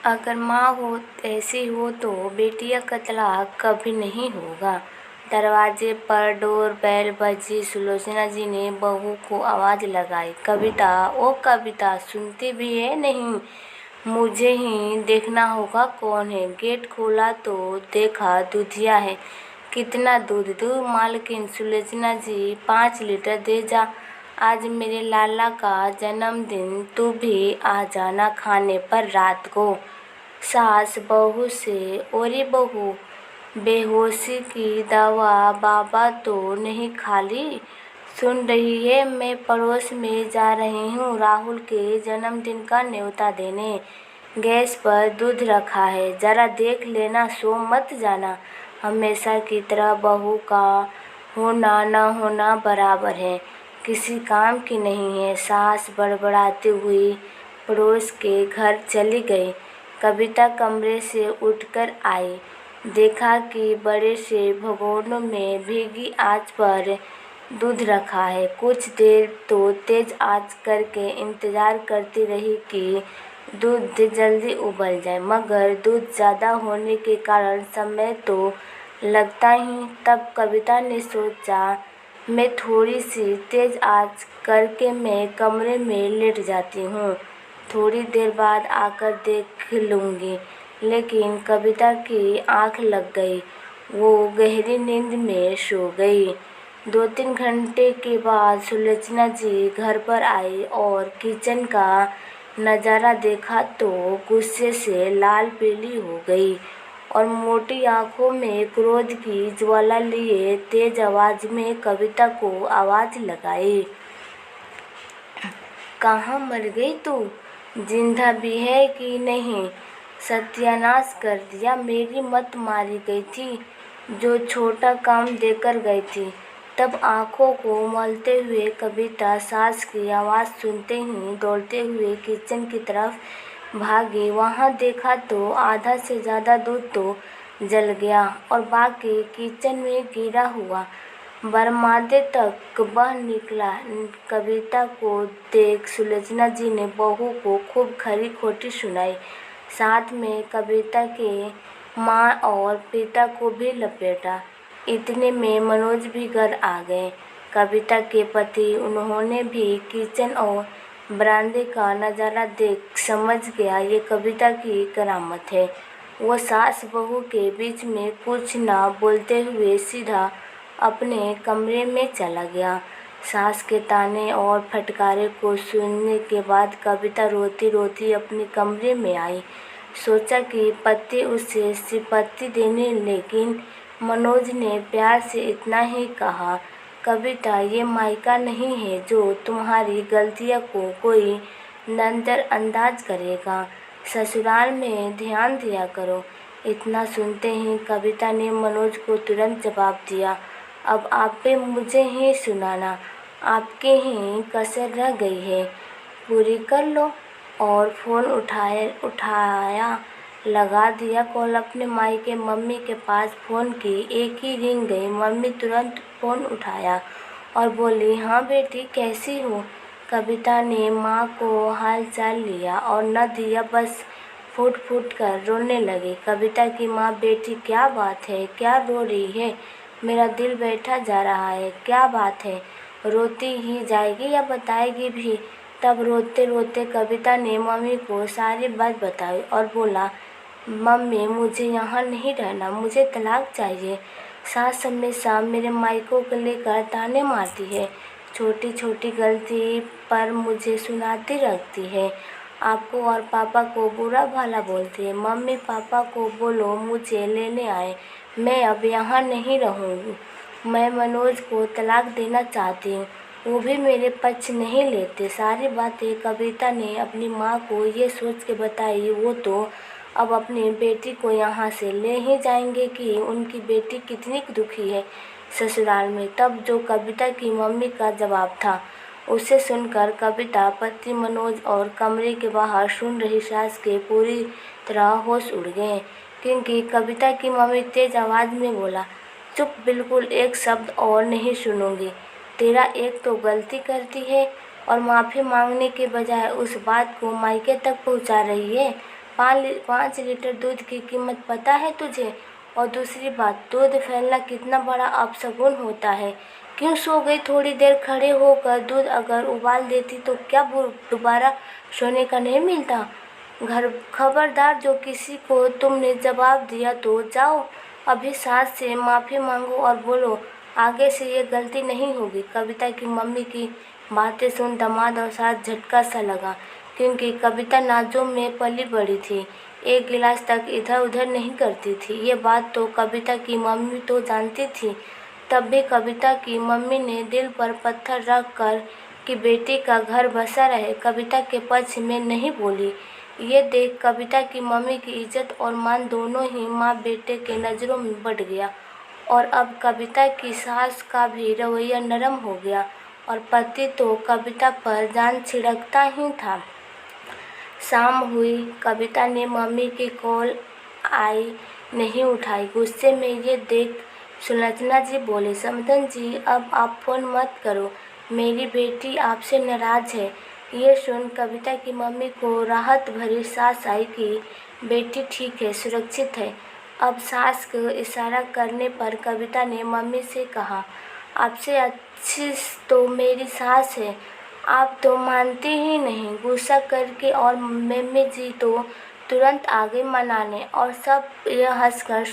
अगर माँ हो ऐसी हो तो बेटियां का तलाक कभी नहीं होगा। दरवाजे पर डोर बेल बजी। सुलोचना जी ने बहू को आवाज़ लगाई। कविता, ओ कविता, सुनती भी है नहीं? मुझे ही देखना होगा कौन है। गेट खोला तो देखा दूधिया है। कितना दूध दूँ मालकिन? सुलोचना जी, 5 लीटर दे जा। आज मेरे लाला का जन्मदिन, तू भी आ जाना खाने पर रात को। सास बहू से, ओरी बहू, बेहोशी की दवा बाबा तो नहीं खाली? सुन रही है, मैं पड़ोस में जा रही हूँ राहुल के जन्मदिन का न्योता देने। गैस पर दूध रखा है, जरा देख लेना, सो मत जाना। हमेशा की तरह बहू का होना न होना बराबर है, किसी काम की नहीं है। सास बड़बड़ाती हुई पड़ोस के घर चली गई। कविता कमरे से उठकर आई। देखा कि बड़े से भगोनों में भीगी आंच पर दूध रखा है। कुछ देर तो तेज आंच करके इंतजार करती रही कि दूध जल्दी उबल जाए, मगर दूध ज़्यादा होने के कारण समय तो लगता ही। तब कविता ने सोचा, मैं थोड़ी सी तेज आंच करके मैं कमरे में लेट जाती हूँ, थोड़ी देर बाद आकर देख लूँगी। लेकिन कविता की आँख लग गई, वो गहरी नींद में सो गई। 2-3 घंटे के बाद सुलोचना जी घर पर आई और किचन का नज़ारा देखा तो गुस्से से लाल पीली हो गई और मोटी आंखों में क्रोध की ज्वाला लिए तेज आवाज़ में कविता को आवाज़ लगाई। कहाँ मर गई तू? जिंदा भी है कि नहीं? सत्यानाश कर दिया, मेरी मत मारी गई थी जो छोटा काम देकर गई थी। तब आंखों को मलते हुए कविता सास की आवाज़ सुनते ही दौड़ते हुए किचन की तरफ भागी। वहाँ देखा तो आधा से ज़्यादा दूध तो जल गया और बाकी किचन में गिरा हुआ बरमादे तक बह निकला। कविता को देख सुलोचना जी ने बहू को खूब खरी खोटी सुनाई, साथ में कविता के माँ और पिता को भी लपेटा। इतने में मनोज भी घर आ गए, कविता के पति। उन्होंने भी किचन और बरामदे का नज़ारा देख समझ गया ये कविता की करामत है। वो सास बहू के बीच में कुछ ना बोलते हुए सीधा अपने कमरे में चला गया। सास के ताने और फटकारे को सुनने के बाद कविता रोती रोती अपने कमरे में आई। सोचा कि पति उसे सिपत्ती देने, लेकिन मनोज ने प्यार से इतना ही कहा, कविता, ये मायका नहीं है जो तुम्हारी गलतियों को कोई नज़रअंदाज करेगा। ससुराल में ध्यान दिया करो। इतना सुनते ही कविता ने मनोज को तुरंत जवाब दिया, अब आप पे मुझे ही सुनाना, आपके ही कसर रह गई है, पूरी कर लो। और फ़ोन उठाया, लगा दिया कॉल अपने मायके मम्मी के पास फ़ोन की। एक ही रिंग गई। मम्मी तुरंत फ़ोन उठाया और बोली, हाँ बेटी, कैसी हो? कविता ने माँ को हाल चाल लिया और न दिया, बस फूट फूट कर रोने लगी। कविता की माँ, बेटी क्या बात है, क्या रो रही है? मेरा दिल बैठा जा रहा है, क्या बात है? रोती ही जाएगी या बताएगी भी? तब रोते रोते कविता ने मम्मी को सारी बात बताई और बोला, मम्मी, मुझे यहाँ नहीं रहना, मुझे तलाक चाहिए। सास हमेशा मेरे मायकों को लेकर ताने मारती है, छोटी छोटी गलती पर मुझे सुनाती रखती है, आपको और पापा को बुरा भला बोलती है। मम्मी पापा को बोलो मुझे लेने आए, मैं अब यहाँ नहीं रहूँगी। मैं मनोज को तलाक देना चाहती हूँ, वो भी मेरे पक्ष नहीं लेते। सारी बातें कविता ने अपनी माँ को ये सोच के बताई, वो तो अब अपनी बेटी को यहाँ से ले ही जाएंगे कि उनकी बेटी कितनी दुखी है ससुराल में। तब जो कविता की मम्मी का जवाब था, उसे सुनकर कविता, पति मनोज और कमरे के बाहर सुन रही सास के पूरी तरह होश उड़ गए, क्योंकि कविता की मम्मी तेज आवाज़ में बोला, चुप, बिल्कुल एक शब्द और नहीं सुनूंगी। तेरा एक तो गलती करती है और माफ़ी मांगने के बजाय उस बात को मायके तक पहुंचा रही है। 5 लीटर दूध की कीमत पता है तुझे? और दूसरी बात, दूध फैलना कितना बड़ा अपशगुन होता है। क्यों सो गई? थोड़ी देर खड़े होकर दूध अगर उबाल देती तो क्या दोबारा सोने का नहीं मिलता? खबरदार, जो किसी को तुमने जवाब दिया तो जाओ अभी सास से माफ़ी मांगो और बोलो आगे से ये गलती नहीं होगी। कविता की मम्मी की बातें सुन दामाद और सास झटका सा लगा, क्योंकि कविता नाजों में पली बड़ी थी, एक गिलास तक इधर उधर नहीं करती थी। ये बात तो कविता की मम्मी तो जानती थी। तब भी कविता की मम्मी ने दिल पर पत्थर रख कर कि बेटी का घर बसा रहे, कविता के पक्ष में नहीं बोली। ये देख कविता की मम्मी की इज्जत और मान दोनों ही माँ बेटे के नज़रों में बढ़ गया, और अब कविता की सास का भी रवैया नरम हो गया, और पति तो कविता पर जान छिड़कता ही था। शाम हुई, कविता ने मम्मी की कॉल आई नहीं उठाई। गुस्से में ये देख सुलोचना जी बोले, समधन जी अब आप फ़ोन मत करो, मेरी बेटी आपसे नाराज़ है। ये सुन कविता की मम्मी को राहत भरी सांस आई कि बेटी ठीक है, सुरक्षित है। अब सास को इशारा करने पर कविता ने मम्मी से कहा, आपसे अच्छी तो मेरी सास है, आप तो मानती ही नहीं। गुस्सा करके और मम्मी जी तो तुरंत आ गई मनाने, और सब यह हंसकर